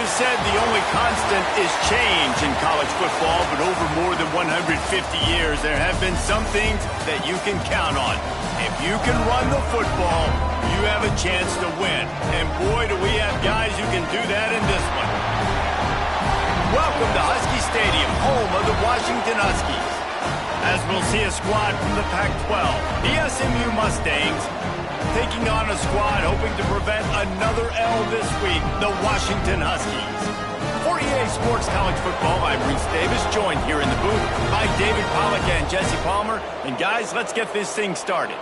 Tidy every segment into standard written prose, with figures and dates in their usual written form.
always said the only constant is change in college football, but over more than 150 years, there have been some things that you can count on. If you can run the football, you have a chance to win. And boy, do we have guys who can do that in this one. Welcome to Husky Stadium, home of the Washington Huskies. As we'll see a squad from the Pac-12, the SMU Mustangs, taking on a squad hoping to prevent another L this week, the Washington Huskies. For EA Sports College Football, I'm Reese Davis, joined here in the booth by David Pollack and Jesse Palmer. And guys, let's get this thing started.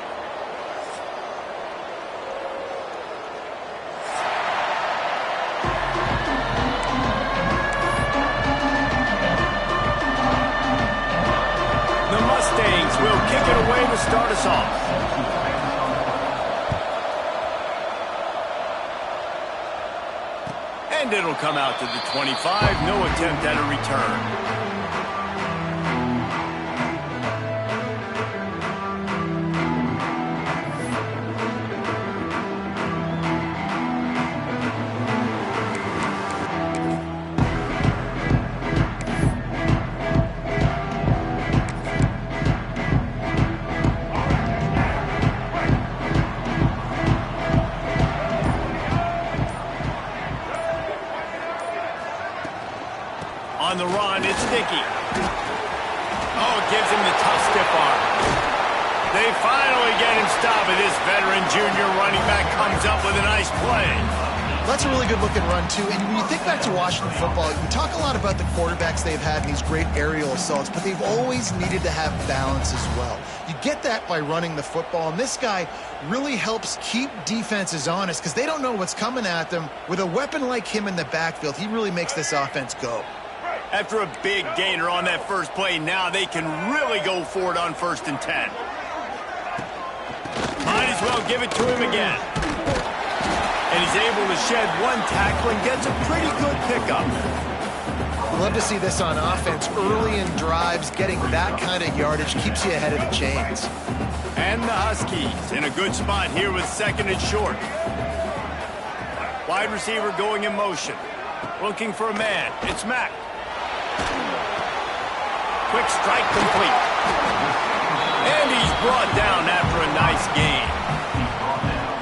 The Mustangs will kick it away to start us off. And it'll come out to the 25. No attempt at a return. On the run, it's Dickey. Oh, it gives him the tough stiff arm. They finally get him stopped, and this veteran junior running back comes up with a nice play. That's a really good-looking run, too. And when you think back to Washington football, you talk a lot about the quarterbacks they've had in these great aerial assaults, but they've always needed to have balance as well. You get that by running the football, and this guy really helps keep defenses honest because they don't know what's coming at them. With a weapon like him in the backfield, he really makes this offense go. After a big gainer on that first play, now they can really go for it on 1st and 10. Might as well give it to him again. And he's able to shed one tackle and gets a pretty good pickup. I'd love to see this on offense early in drives. Getting that kind of yardage keeps you ahead of the chains. And the Huskies in a good spot here with 2nd and short. Wide receiver going in motion. Looking for a man. It's Mack. Quick strike complete. And he's brought down after a nice gain.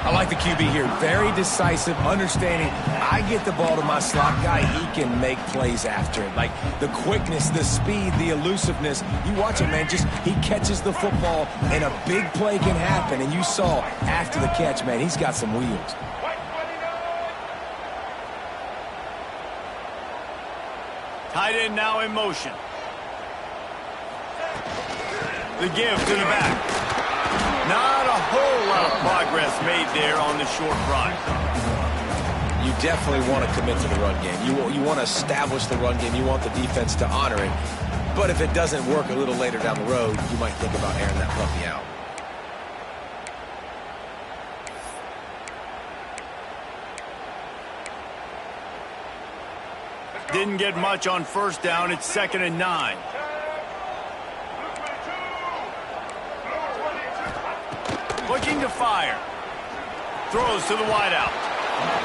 I like the QB here. Very decisive, understanding. I get the ball to my slot guy, he can make plays after it. Like the quickness, the speed, the elusiveness. You watch him, man, just he catches the football and a big play can happen. And you saw after the catch, man, he's got some wheels. Tight end now in motion. The give to the back. Not a whole lot of progress made there on the short run. You definitely want to commit to the run game. You want to establish the run game. You want the defense to honor it. But if it doesn't work a little later down the road, you might think about airing that puppy out. Didn't get much on 1st down. It's 2nd and 9. Looking to fire. Throws to the wideout.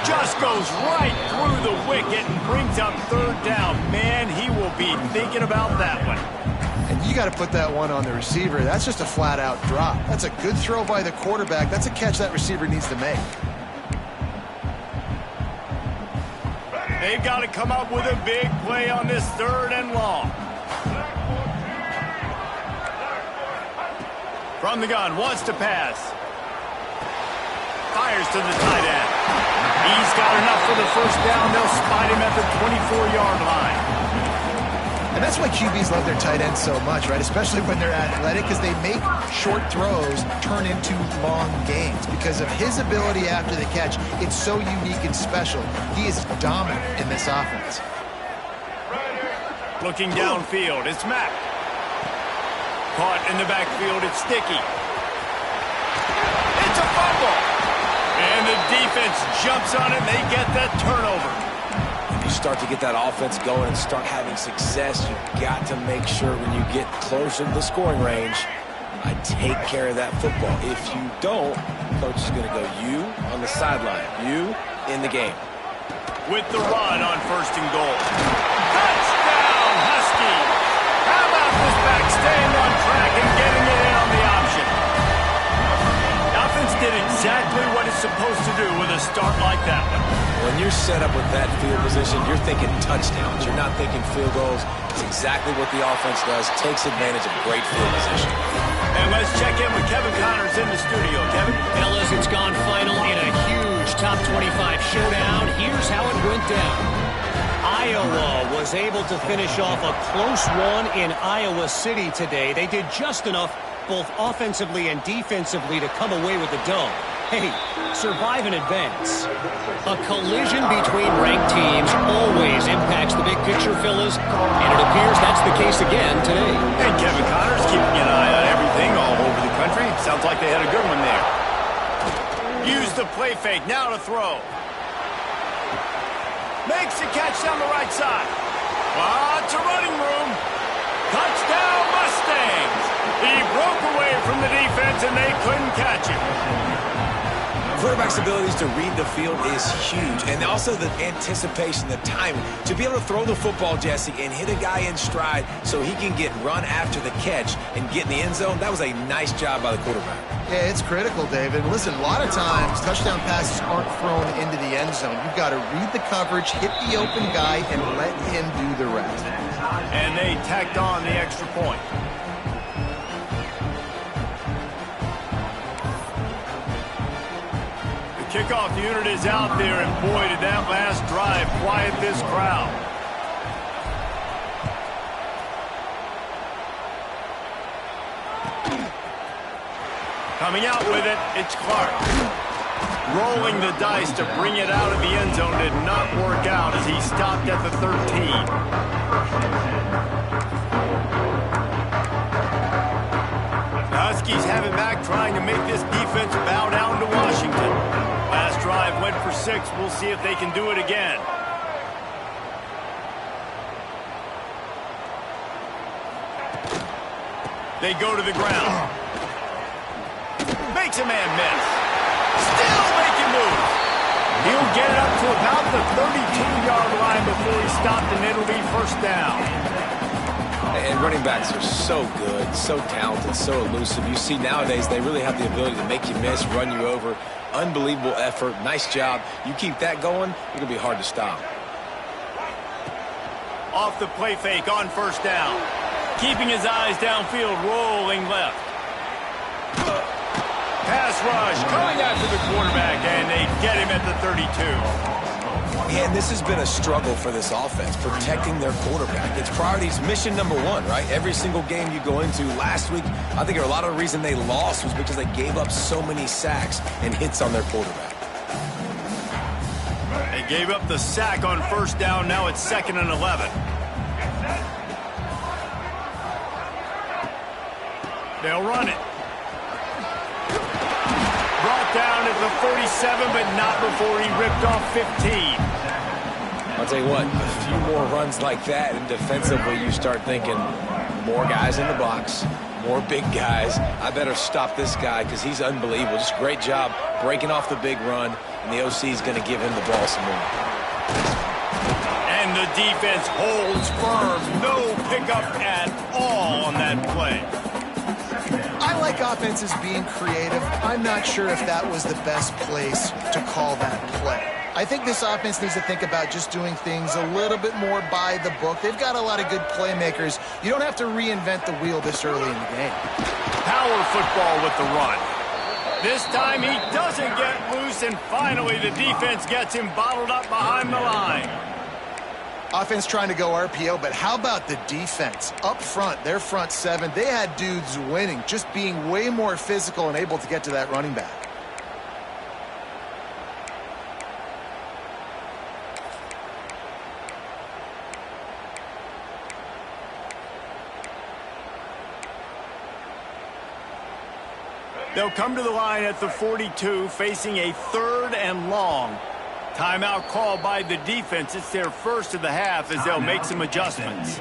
Just goes right through the wicket and brings up 3rd down. Man, he will be thinking about that one. And you got to put that one on the receiver. That's just a flat-out drop. That's a good throw by the quarterback. That's a catch that receiver needs to make. They've got to come up with a big play on this 3rd and long. From the gun, wants to pass. Fires to the tight end. He's got enough for the 1st down. They'll spot him at the 24-yard line. And that's why QBs love their tight ends so much, right? Especially when they're athletic, because they make short throws turn into long gains. Because of his ability after the catch, it's so unique and special. He is dominant in this offense. Looking downfield, it's Mack. Caught in the backfield, it's Dickey. It's a fumble. And the defense jumps on it, and they get that turnover. If you start to get that offense going and start having success, you've got to make sure when you get closer to the scoring range, I take care of that football. If you don't, coach is going to go, you on the sideline, you in the game. with the run on 1st and goal. Touchdown, Husky! How about this back staying on track and getting it in on the option? The offense did exactly what it's supposed to do with a start like that one. When you're set up with that field position, you're thinking touchdowns. You're not thinking field goals. It's exactly what the offense does. Takes advantage of great field position. And let's check in with Kevin Connors in the studio. Kevin? Fellas, it's gone final in a huge top 25 showdown. Here's how it went down. Iowa was able to finish off a close one in Iowa City today. They did just enough both offensively and defensively to come away with the dub. Hey, survive and advance. A collision between ranked teams always impacts the big picture, fellas, and it appears that's the case again today. And Kevin Connors keeping an eye on everything all over the country. Sounds like they had a good one there. Use the play fake, now to throw. Makes the catch down the right side. Lots of running room. Touchdown, Mustangs! He broke away from the defense and they couldn't catch him. Quarterback's abilities to read the field is huge, and also the anticipation, the timing. To be able to throw the football, Jesse, and hit a guy in stride so he can get run after the catch and get in the end zone, that was a nice job by the quarterback. Yeah, it's critical, David. Listen, a lot of times touchdown passes aren't thrown into the end zone. You've got to read the coverage, hit the open guy, and let him do the rest. And they tacked on the extra point. Kickoff unit is out there, and boy, did that last drive quiet this crowd. Coming out with it, it's Clark. Rolling the dice to bring it out of the end zone did not work out as he stopped at the 13. Huskies have it back, trying to make this defense bow down to Washington. Last drive went for 6. We'll see if they can do it again. They go to the ground. Makes a man miss. Still making moves. He'll get it up to about the 32-yard line before he's stopped, and it'll be 1st down. And running backs are so good, so talented, so elusive. You see nowadays they really have the ability to make you miss, run you over. Unbelievable effort. Nice job. You keep that going, it'll be hard to stop. Off the play fake on 1st down. Keeping his eyes downfield, rolling left. Pass rush coming after the quarterback, and they get him at the 32. And this has been a struggle for this offense, protecting their quarterback. It's priorities, mission number 1, right? Every single game you go into. Last week, I think a lot of the reason they lost was because they gave up so many sacks and hits on their quarterback. They gave up the sack on 1st down. Now it's 2nd and 11. They'll run it. Brought down at the 47, but not before he ripped off 15. I'll tell you what, a few more runs like that, and defensively you start thinking, more guys in the box, more big guys. I better stop this guy because he's unbelievable. Just great job breaking off the big run, and the OC is going to give him the ball some more. And the defense holds firm. No pickup at all on that play. I like offenses being creative. I'm not sure if that was the best place to call that play. I think this offense needs to think about just doing things a little bit more by the book. They've got a lot of good playmakers. You don't have to reinvent the wheel this early in the game. Power football with the run. This time he doesn't get loose, and finally the defense gets him bottled up behind the line. Offense trying to go RPO, but how about the defense? Up front, their front 7, they had dudes winning, just being way more physical and able to get to that running back. They'll come to the line at the 42, facing a 3rd and long. Timeout called by the defense. It's their first of the half as they'll make some adjustments.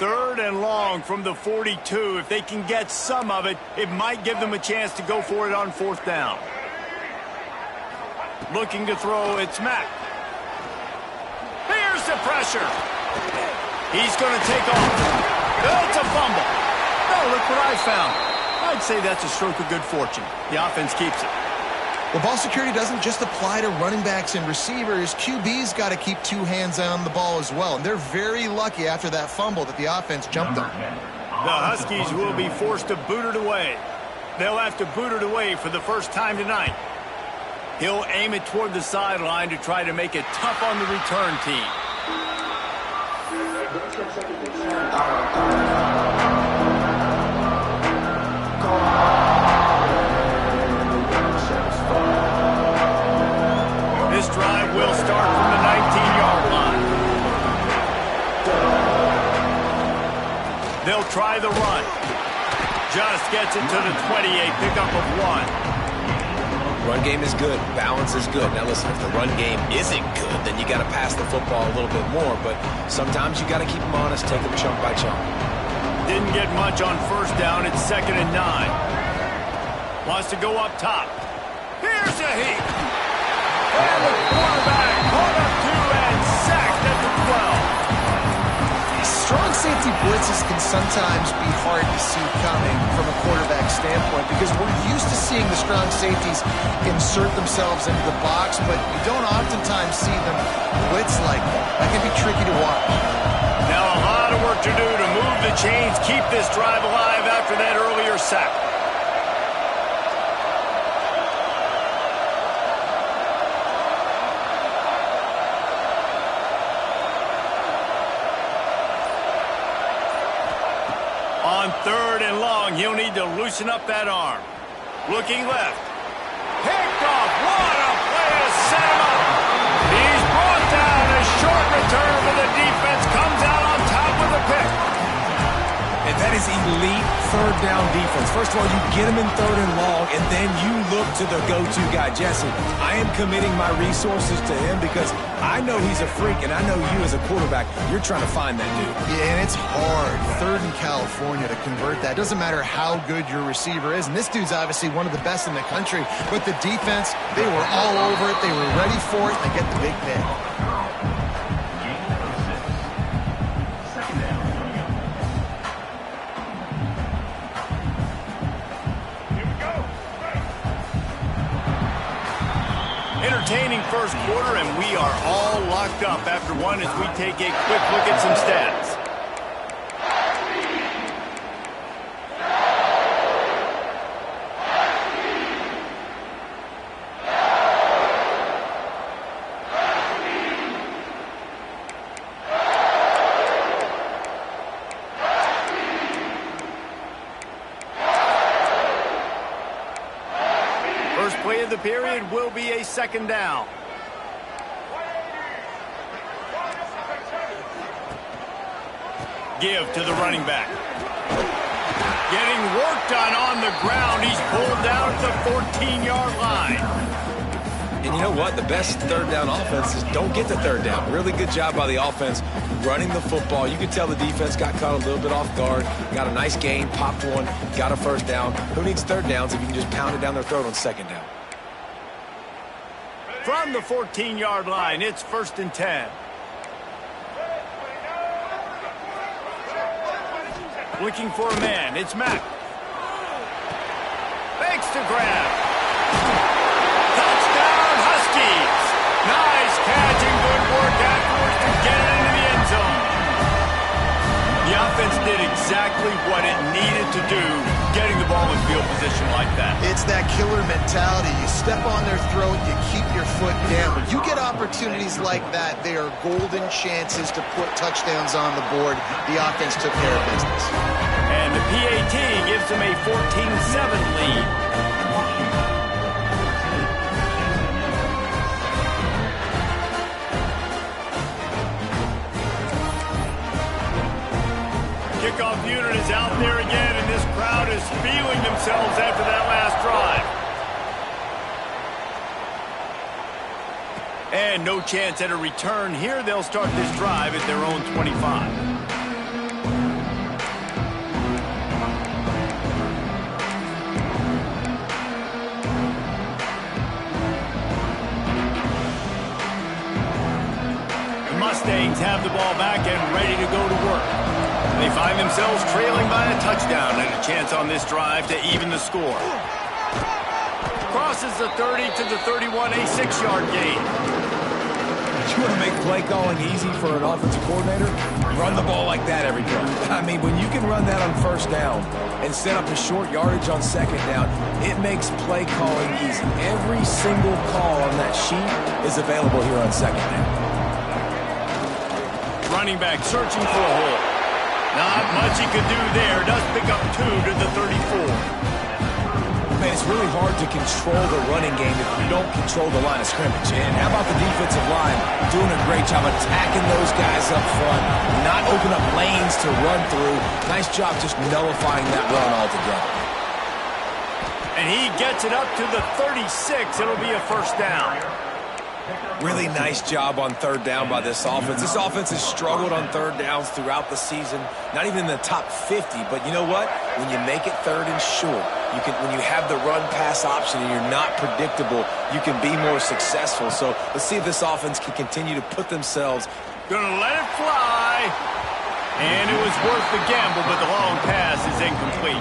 3rd and long from the 42. If they can get some of it, it might give them a chance to go for it on 4th down. Looking to throw, it's Mack. Here's the pressure. He's going to take off. It's a fumble. Oh, look what I found. I'd say that's a stroke of good fortune. The offense keeps it. Well, ball security doesn't just apply to running backs and receivers. QB's got to keep 2 hands on the ball as well. And they're very lucky after that fumble that the offense jumped on. The Huskies will be forced to boot it away. They'll have to boot it away for the first time tonight. He'll aim it toward the sideline to try to make it tough on the return team. This drive will start from the 19-yard line. They'll try the run. Just gets it to the 28, pickup of 1. Run game is good. Balance is good. Now listen, if the run game isn't good, then you got to pass the football a little bit more. But sometimes you got to keep them honest, take them chunk by chunk. Didn't get much on 1st down. It's 2nd and 9. Wants to go up top. Here's a heat. And the quarterback caught up 2 and sacked at the 12. Strong safety blitzes can sometimes be hard to see coming from a quarterback standpoint because we're used to seeing the strong safeties insert themselves into the box, but you don't oftentimes see them blitz like that. That can be tricky to watch. Now a lot of work to do to move the chains, keep this drive alive after that earlier sack. On 3rd and long, he'll need to loosen up that arm. Looking left. Picked off. What a play to set him up. He's brought down. A short return, but the defense comes out on top with a pick. And that is elite 3rd down defense. First of all, you get him in 3rd and long, and then you look to the go-to guy. Jesse, I am committing my resources to him because I know he's a freak, and I know you as a quarterback, you're trying to find that dude. Yeah, and it's hard, 3rd in California, to convert that. Doesn't matter how good your receiver is, and this dude's obviously one of the best in the country, but the defense, they were all over it, they were ready for it, and they get the big pick. Entertaining first quarter, and we are all locked up after one as we take a quick look at some stats. First play of the period will be a 2nd down. Give to the running back. Getting work done on the ground. He's pulled down at the 14-yard line. And you know what? The best 3rd down offense is don't get the 3rd down. Really good job by the offense running the football. You could tell the defense got caught a little bit off guard. Got a nice gain, popped one, got a 1st down. Who needs 3rd downs if you can just pound it down their throat on 2nd down? From the 14-yard line, it's 1st and 10. Looking for a man. It's Mack. Fakes to grab. Touchdown, Huskies. Nice catch and good work afterwards to get it into the end zone. The offense did exactly what it needed to do, getting the ball in field position like that. It's that killer mentality. You step on their throat, you keep your foot down. When you get opportunities like that, they are golden chances to put touchdowns on the board. The offense took care of business. And the PAT gives them a 14-7 lead. Kickoff unit is out there again, and this crowd is feeling themselves after that last drive. And no chance at a return here. They'll start this drive at their own 25. Mustangs have the ball back and ready to go to work. They find themselves trailing by a touchdown and a chance on this drive to even the score. Crosses the 30 to the 31, a 6-yard gain. You want to make play calling easy for an offensive coordinator? Run the ball like that every play. I mean, when you can run that on first down and set up a short yardage on second down, it makes play calling easy. Every single call on that sheet is available here on second down. Running back searching for a hole. Not much he could do there. Does pick up 2 to the 34. Man, it's really hard to control the running game if you don't control the line of scrimmage. And how about the defensive line doing a great job attacking those guys up front, not open up lanes to run through. Nice job just nullifying that run altogether. And he gets it up to the 36. It'll be a first down. Really nice job on third down by this offense. This offense has struggled on third downs throughout the season. Not even in the top 50, but you know what? When you make it third and short, when you have the run-pass option and you're not predictable, you can be more successful. So let's see if this offense can continue to put themselves. Gonna let it fly. And it was worth the gamble, but the long pass is incomplete.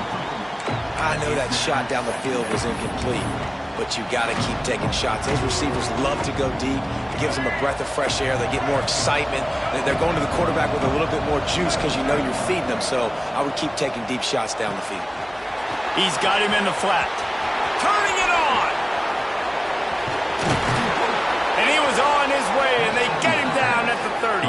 I know that shot down the field was incomplete, but you got to keep taking shots. Those receivers love to go deep. It gives them a breath of fresh air. They get more excitement. They're going to the quarterback with a little bit more juice because you know you're feeding them. So I would keep taking deep shots down the field. He's got him in the flat. Turning it on. And he was on his way, and they get him down at the 30.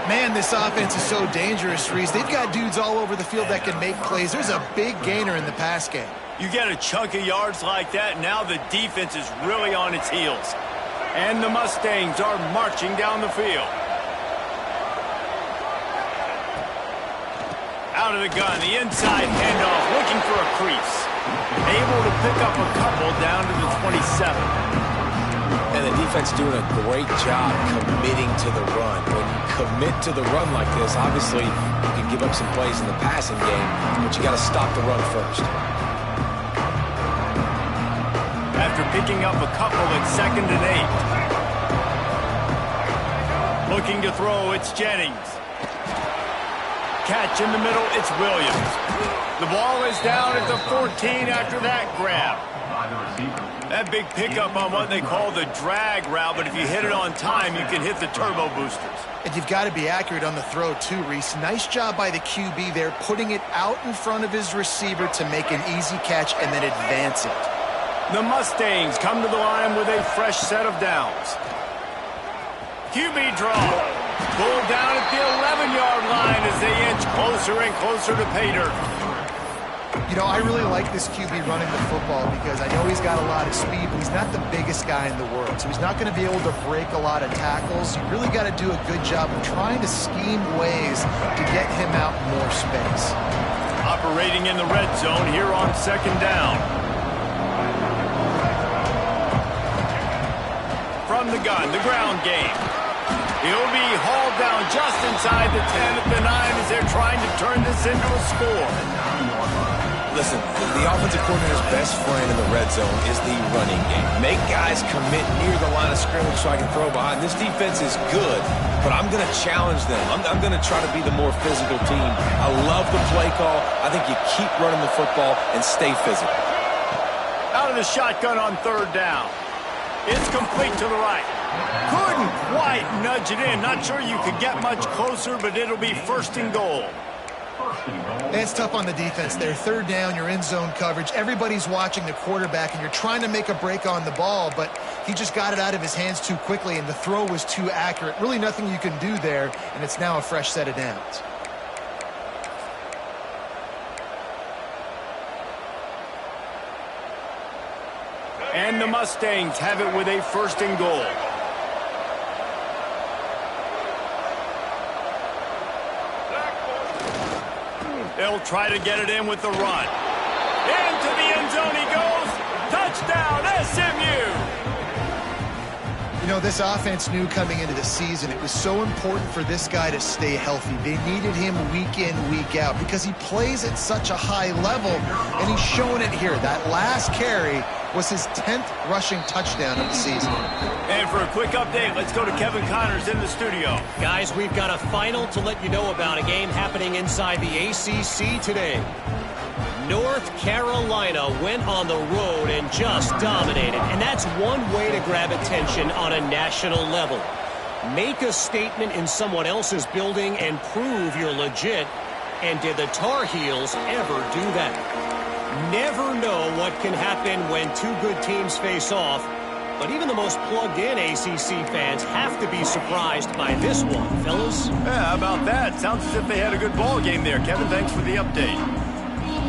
Man, this offense is so dangerous, Reese. They've got dudes all over the field that can make plays. There's a big gainer in the pass game. You get a chunk of yards like that, now the defense is really on its heels. And the Mustangs are marching down the field. Out of the gun, the inside handoff, looking for a crease. Able to pick up a couple down to the 27. And the defense doing a great job committing to the run. When you commit to the run like this, obviously you can give up some plays in the passing game, but you got to stop the run first. After picking up a couple at 2nd and 8. Looking to throw, it's Jennings. Catch in the middle, it's Williams. The ball is down at the 14 after that grab. That big pickup on what they call the drag route, but if you hit it on time, you can hit the turbo boosters. And you've got to be accurate on the throw too, Reese. Nice job by the QB there, putting it out in front of his receiver to make an easy catch and then advance it. The Mustangs come to the line with a fresh set of downs. QB draw. Pulled down at the 11-yard line as they inch closer and closer to pay dirt. You know, I really like this QB running the football because I know he's got a lot of speed, but he's not the biggest guy in the world. So he's not going to be able to break a lot of tackles. You really got to do a good job of trying to scheme ways to get him out in more space. Operating in the red zone here on 2nd down. From the gun, the ground game. He'll be hauled down just inside the 10 at the 9 as they're trying to turn this into a score. Listen, the offensive coordinator's best friend in the red zone is the running game. Make guys commit near the line of scrimmage so I can throw behind. This defense is good, but I'm going to challenge them. I'm going to try to be the more physical team. I love the play call. I think you keep running the football and stay physical. Out of the shotgun on 3rd down. It's complete to the right. Couldn't quite nudge it in. Not sure you could get much closer, but it'll be 1st and goal. It's tough on the defense there. 3rd down, you're in zone coverage. Everybody's watching the quarterback, and you're trying to make a break on the ball, but he just got it out of his hands too quickly, and the throw was too accurate. Really nothing you can do there, and it's now a fresh set of downs. And the Mustangs have it with a 1st and goal. They'll try to get it in with the run. Into the end zone he goes. Touchdown, SMU! You know, this offense knew coming into the season it was so important for this guy to stay healthy. They needed him week in, week out because he plays at such a high level, and he's showing it here. That last carry, was his 10th rushing touchdown of the season. And for a quick update, let's go to Kevin Connors in the studio. Guys, we've got a final to let you know about, a game happening inside the ACC today. North Carolina went on the road and just dominated, and that's one way to grab attention on a national level. Make a statement in someone else's building and prove you're legit. And did the Tar Heels ever do that? Never know what can happen when two good teams face off, but even the most plugged-in ACC fans have to be surprised by this one, fellas. Yeah, how about that? Sounds as if they had a good ball game there. Kevin, thanks for the update.